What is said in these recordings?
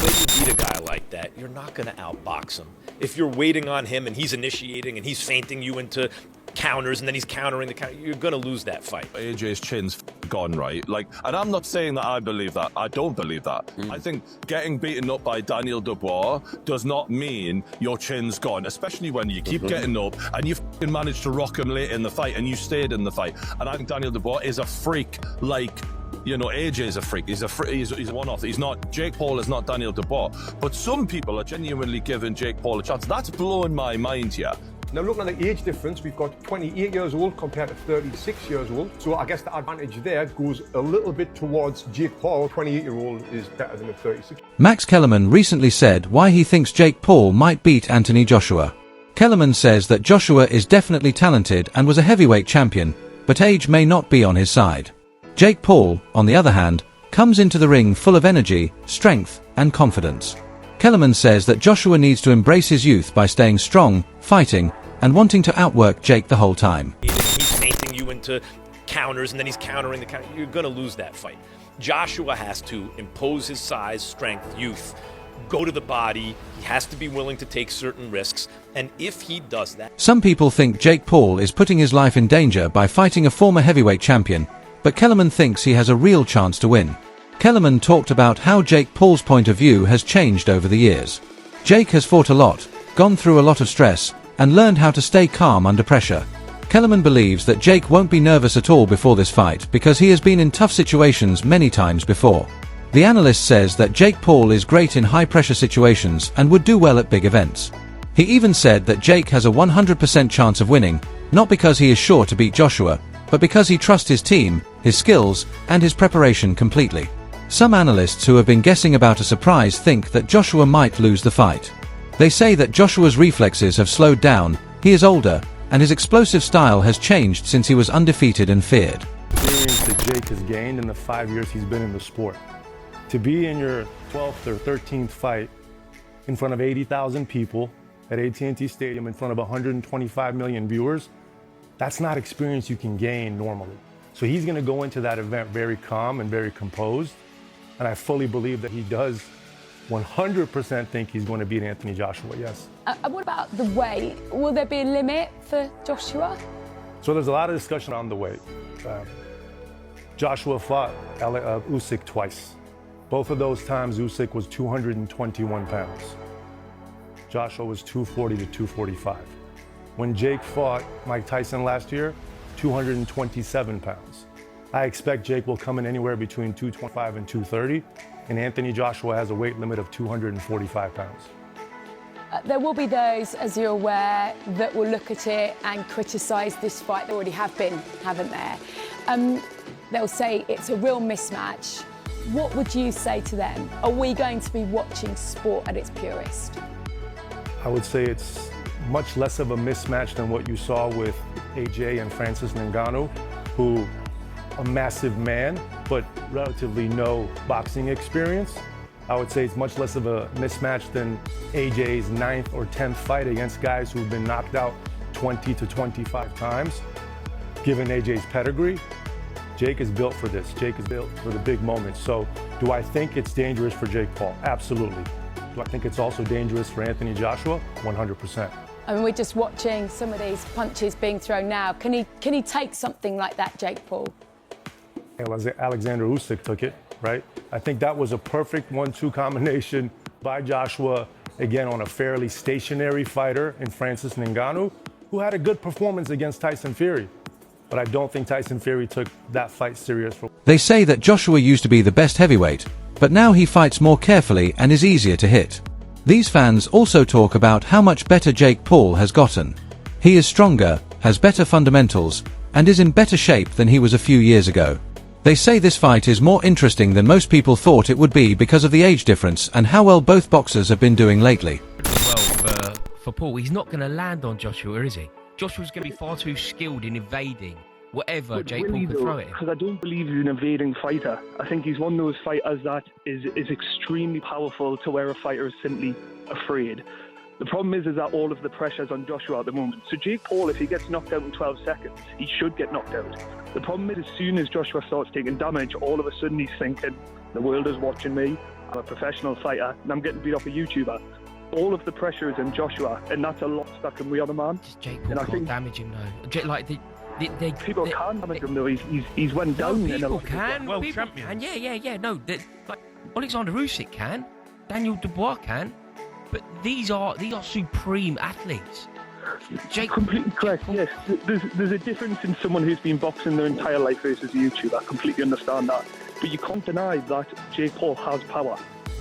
way you beat a guy like that, you're not going to outbox him. If you're waiting on him and he's initiating and he's feinting you into counters and then he's countering the counter, you're going to lose that fight. AJ's chin's gone, right? And I'm not saying that I believe that. I don't believe that. I think getting beaten up by Daniel Dubois does not mean your chin's gone, especially when you keep getting up and you managed to rock him late in the fight and you stayed in the fight. And I think Daniel Dubois is a freak like... AJ is a freak. He's a one-off. He's not. Jake Paul is not Daniel Dubois. But some people are genuinely giving Jake Paul a chance. That's blowing my mind here. Now looking at the age difference, we've got 28 years old compared to 36 years old. So I guess the advantage there goes a little bit towards Jake Paul. 28-year-old is better than a 36. Max Kellerman recently said why he thinks Jake Paul might beat Anthony Joshua. Kellerman says that Joshua is definitely talented and was a heavyweight champion, but age may not be on his side. Jake Paul, on the other hand, comes into the ring full of energy, strength, and confidence. Kellerman says that Joshua needs to embrace his youth by staying strong, fighting, and wanting to outwork Jake the whole time. He's feinting you into counters and then he's countering the counter. You're going to lose that fight. Joshua has to impose his size, strength, youth, go to the body. He has to be willing to take certain risks. And if he does that... Some people think Jake Paul is putting his life in danger by fighting a former heavyweight champion, but Kellerman thinks he has a real chance to win. Kellerman talked about how Jake Paul's point of view has changed over the years. Jake has fought a lot, gone through a lot of stress, and learned how to stay calm under pressure. Kellerman believes that Jake won't be nervous at all before this fight because he has been in tough situations many times before. The analyst says that Jake Paul is great in high-pressure situations and would do well at big events. He even said that Jake has a 100% chance of winning, not because he is sure to beat Joshua, but because he trusts his team, his skills, and his preparation completely. Some analysts who have been guessing about a surprise think that Joshua might lose the fight. They say that Joshua's reflexes have slowed down, he is older, and his explosive style has changed since he was undefeated and feared. Experience that Jake has gained in the 5 years he's been in the sport. To be in your 12th or 13th fight in front of 80,000 people at AT&T Stadium in front of 125 million viewers, that's not experience you can gain normally. So he's going to go into that event very calm and very composed. And I fully believe that he does 100% think he's going to beat Anthony Joshua, yes. What about the weight? Will there be a limit for Joshua? So there's a lot of discussion on the weight. Joshua fought Usyk twice. Both of those times, Usyk was 221 pounds. Joshua was 240 to 245. When Jake fought Mike Tyson last year, 227 pounds. I expect Jake will come in anywhere between 225 and 230, and Anthony Joshua has a weight limit of 245 pounds. There will be those, as you're aware, that will look at it and criticise this fight. There already have been, haven't there? They'll say it's a real mismatch. What would you say to them? Are we going to be watching sport at its purest? I would say it's much less of a mismatch than what you saw with AJ and Francis Ngannou, who a massive man, but relatively no boxing experience. I would say it's much less of a mismatch than AJ's 9th or 10th fight against guys who've been knocked out 20 to 25 times. Given AJ's pedigree, Jake is built for this. Jake is built for the big moments. So do I think it's dangerous for Jake Paul? Absolutely. Do I think it's also dangerous for Anthony Joshua? 100%. I mean, we're just watching some of these punches being thrown now. Can he take something like that, Jake Paul? Alexander Usyk took it, right? I think that was a perfect 1-2 combination by Joshua, again, on a fairly stationary fighter in Francis Ngannou, who had a good performance against Tyson Fury. But I don't think Tyson Fury took that fight serious. They say that Joshua used to be the best heavyweight, but now he fights more carefully and is easier to hit. These fans also talk about how much better Jake Paul has gotten. He is stronger, has better fundamentals, and is in better shape than he was a few years ago. They say this fight is more interesting than most people thought it would be because of the age difference and how well both boxers have been doing lately. Well, for Paul, he's not going to land on Joshua, is he? Joshua's going to be far too skilled in evading whatever Jake Paul can throw at him. Because I don't believe he's an evading fighter. I think he's one of those fighters that is extremely powerful to where a fighter is simply afraid. The problem is that all of the pressure's on Joshua at the moment. So Jake Paul, if he gets knocked out in 12 seconds, he should get knocked out. The problem is as soon as Joshua starts taking damage, all of a sudden he's thinking, the world is watching me, I'm a professional fighter and I'm getting beat up a YouTuber. All of the pressure is in Joshua, and that's a lot stuck in the other man. Just Jake Paul And I can't think- damage him though. Like People can damage him though. He's went No, down in a people lot of can. World People champions. can. Yeah. No, like Alexander Usyk can, Daniel Dubois can, but these are supreme athletes. Jake Completely correct. Paul- Yes, there's a difference in someone who's been boxing their entire life versus a YouTuber. I completely understand that, but you can't deny that Jake Paul has power.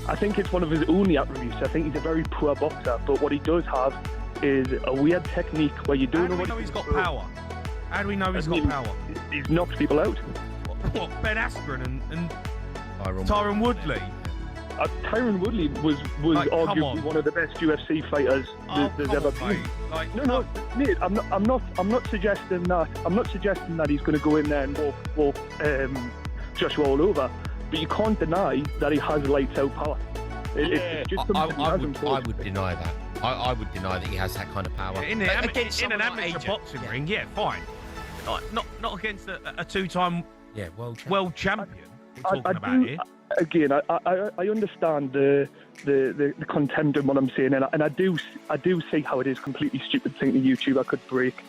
I think it's one of his only attributes. I think he's a very poor boxer, but what he does have is a weird technique where you How don't do know we what know he's got doing. power? How do we know he's got power? He's knocked people out. What Ben Askren and Tyron Tyron Woodley? Tyron Woodley was Like, come arguably on. one of the best UFC fighters there's come ever on, been. mate. Like, No, mate. I'm not suggesting that. I'm not suggesting that he's going to go in there and walk Joshua all over. But you can't deny that he has lights out power. It's just something he hasn't I would deny that. I would deny that he has that kind of power. In Against an someone like amateur AJ. boxing ring, yeah, fine. Not against a two-time Yeah, world champion. We're I talking about do, here. again, I understand the contempt in what I'm saying, and I do see how it is completely stupid thinking a YouTuber could break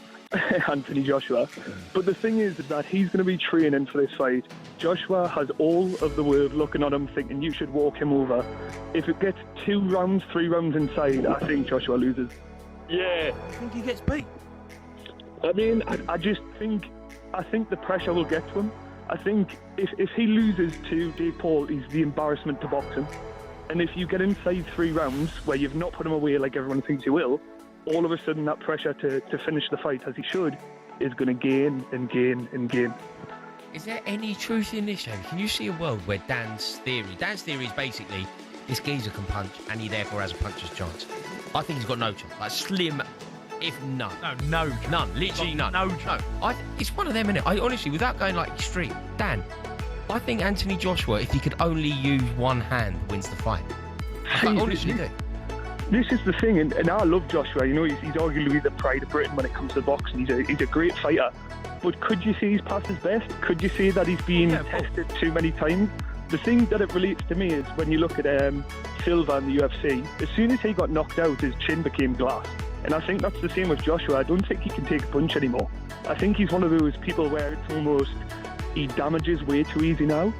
Anthony Joshua. But the thing is that he's going to be training for this fight. Joshua has all of the world looking at him thinking you should walk him over. If it gets 2 rounds, 3 rounds inside, I think Joshua loses. Yeah. I think he gets beat. I mean, I think the pressure will get to him. I think if he loses to Jake Paul, he's the embarrassment to boxing. And if you get inside 3 rounds where you've not put him away like everyone thinks you will, all of a sudden that pressure to finish the fight as he should is going to gain and gain and gain. Is there any truth in this, Jamie? Can you see a world where Dan's theory is basically this geezer can punch and he therefore has a puncher's chance? I think he's got no chance. Like slim, if none. No, None. Literally none. No chance. It's one of them, innit? I honestly, without going like extreme, Dan, I think Anthony Joshua, if he could only use one hand, wins the fight. I honestly do. This is the thing, and I love Joshua. You know, he's arguably the pride of Britain when it comes to boxing. He's a great fighter. But could you say he's past his best? Could you say that he's been tested too many times? The thing that it relates to me is when you look at Silva in the UFC, as soon as he got knocked out, his chin became glass. And I think that's the same with Joshua. I don't think he can take a punch anymore. I think he's one of those people where it's almost he damages way too easy now.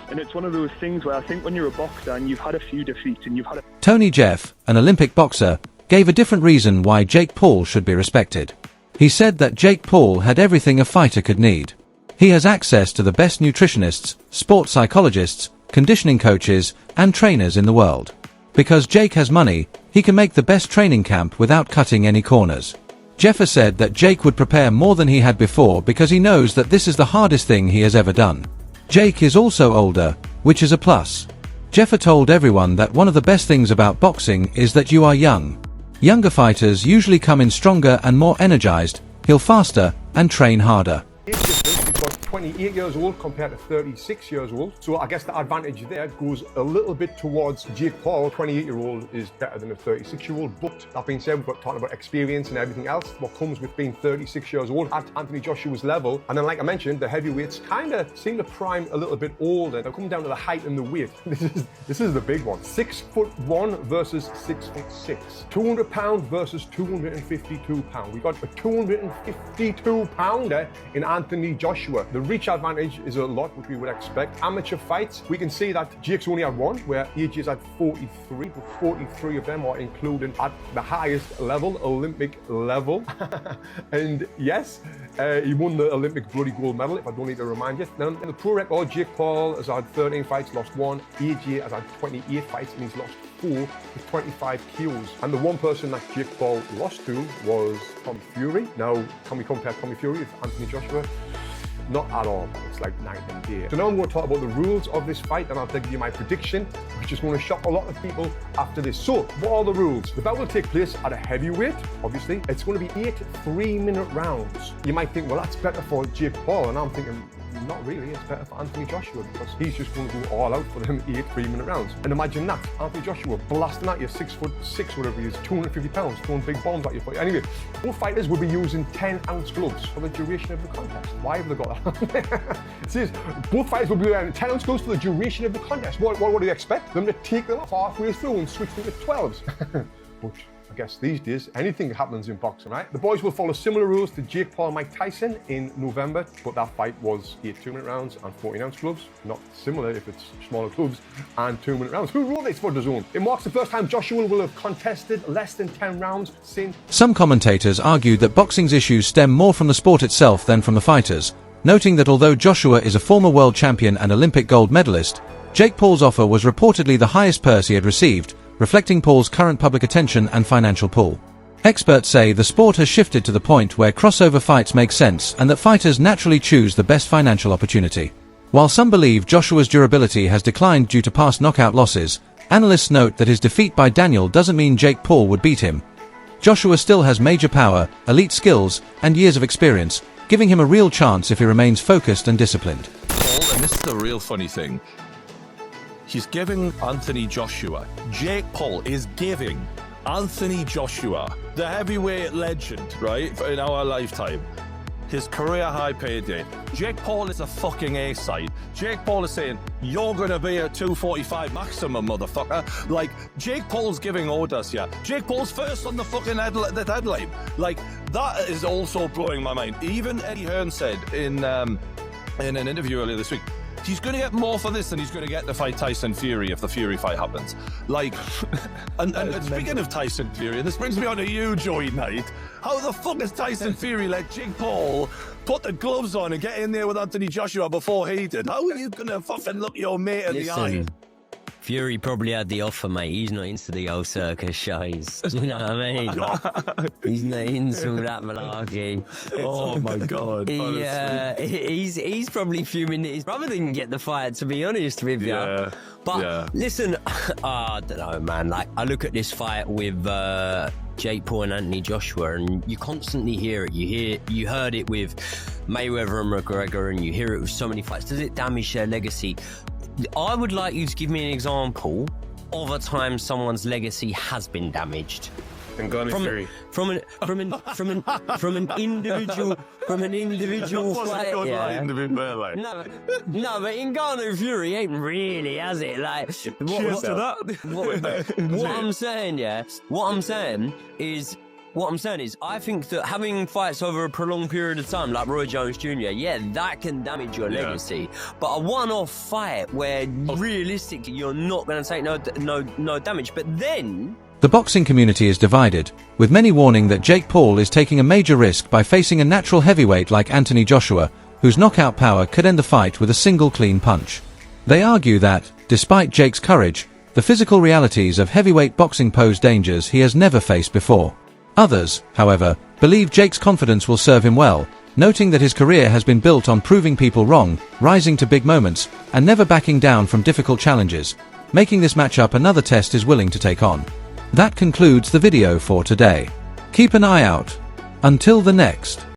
And it's one of those things where I think when you're a boxer and you've had a few defeats and you've had a... Tony Jeff, an Olympic boxer, gave a different reason why Jake Paul should be respected. He said that Jake Paul had everything a fighter could need. He has access to the best nutritionists, sports psychologists, conditioning coaches, and trainers in the world. Because Jake has money, he can make the best training camp without cutting any corners. Jeffer said that Jake would prepare more than he had before because he knows that this is the hardest thing he has ever done. Jake is also older, which is a plus. Jeffer told everyone that one of the best things about boxing is that you are young. Younger fighters usually come in stronger and more energized, heal faster, and train harder. Age difference, we've got 28 years old compared to 36 years old. So I guess the advantage there goes a little bit towards Jake Paul. 28-year-old is better than a 36-year-old. But that being said, we've got talking about experience and everything else. What comes with being 36 years old at Anthony Joshua's level. And then, like I mentioned, the heavyweights kind of seem to prime a little bit older. They're coming down to the height and the weight. This is the big one. 6'1" versus 6'6". 200 pounds versus 252 pounds. We got a 252 pounder in Anthony Joshua. The reach advantage is a lot, which we would expect. Amateur fights, we can see that Jake's only had one, where AJ's had 43, but 43 of them are including at the highest level, Olympic level. And yes, he won the Olympic bloody gold medal, if I don't need to remind you. Now, in the pro record, Jake Paul has had 13 fights, lost 1. AJ has had 28 fights, and he's lost 4 with 25 KOs. And the one person that Jake Paul lost to was Tommy Fury. Now, can we compare Tommy Fury with Anthony Joshua? Not at all. It's like night and day. So now I'm going to talk about the rules of this fight, and I'll give you my prediction, which is going to shock a lot of people after this. So, what are the rules? The bout will take place at a heavyweight, obviously. It's going to be 8 3-minute rounds. You might think, well, that's better for Jake Paul, and I'm thinking, Not really. It's better for Anthony Joshua because he's just going to go all out for them 8 3-minute rounds. And imagine that, Anthony Joshua blasting at you 6'6", whatever he is, 250 pounds, throwing big bombs at you. Anyway, both fighters will be using 10-ounce gloves for the duration of the contest. Why have they got that? Seriously, both fighters will be wearing 10-ounce gloves for the duration of the contest. What do you expect? Them to take them off halfway through and switch them to 12s? But I guess these days, anything happens in boxing, right? The boys will follow similar rules to Jake Paul and Mike Tyson in November, but that fight was 8 2-minute rounds and 14-ounce gloves. Not similar if it's smaller gloves and 2-minute rounds. Who wrote this for DAZN? It marks the first time Joshua will have contested less than 10 rounds since... Some commentators argued that boxing's issues stem more from the sport itself than from the fighters, noting that although Joshua is a former world champion and Olympic gold medalist, Jake Paul's offer was reportedly the highest purse he had received, reflecting Paul's current public attention and financial pool. Experts say the sport has shifted to the point where crossover fights make sense and that fighters naturally choose the best financial opportunity. While some believe Joshua's durability has declined due to past knockout losses, analysts note that his defeat by Daniel doesn't mean Jake Paul would beat him. Joshua still has major power, elite skills, and years of experience, giving him a real chance if he remains focused and disciplined. Paul, and this is the real funny thing, he's giving Anthony Joshua, Jake Paul is giving Anthony Joshua, the heavyweight legend, right, in our lifetime, his career high payday. Jake Paul is a fucking A-side. Jake Paul is saying, you're gonna be at 245 maximum, motherfucker. Like, Jake Paul's giving orders here. Jake Paul's first on the fucking headline. Like, that is also blowing my mind. Even Eddie Hearn said in an interview earlier this week, he's going to get more for this than he's going to get to fight Tyson Fury if the Fury fight happens. Like, and speaking of Tyson Fury, this brings me on to you, Joey Knight. How the fuck has Tyson Fury let Jake Paul put the gloves on and get in there with Anthony Joshua before he did? How are you going to fucking look your mate in the eye? Fury probably had the offer, mate. He's not into the old circus shows. You know what I mean? He's not into that malarkey. Oh my God. He's probably fuming that his brother didn't get the fight, to be honest with you. Yeah. But listen, I don't know, man. Like, I look at this fight with Jake Paul and Anthony Joshua, and you constantly hear it. You heard it with Mayweather and McGregor, and you hear it with so many fights. Does it damage their legacy? I would like you to give me an example of a time someone's legacy has been damaged. And Gunner Fury. From an individual fight. Yeah. No, but in Gunner Fury ain't really, has it? Like, what I'm saying, is, I think that having fights over a prolonged period of time, like Roy Jones Jr., that can damage your legacy. But a one-off fight where realistically you're not going to take no damage. But then... The boxing community is divided, with many warning that Jake Paul is taking a major risk by facing a natural heavyweight like Anthony Joshua, whose knockout power could end the fight with a single clean punch. They argue that, despite Jake's courage, the physical realities of heavyweight boxing pose dangers he has never faced before. Others, however, believe Jake's confidence will serve him well, noting that his career has been built on proving people wrong, rising to big moments, and never backing down from difficult challenges, making this matchup another test he's willing to take on. That concludes the video for today. Keep an eye out. Until the next.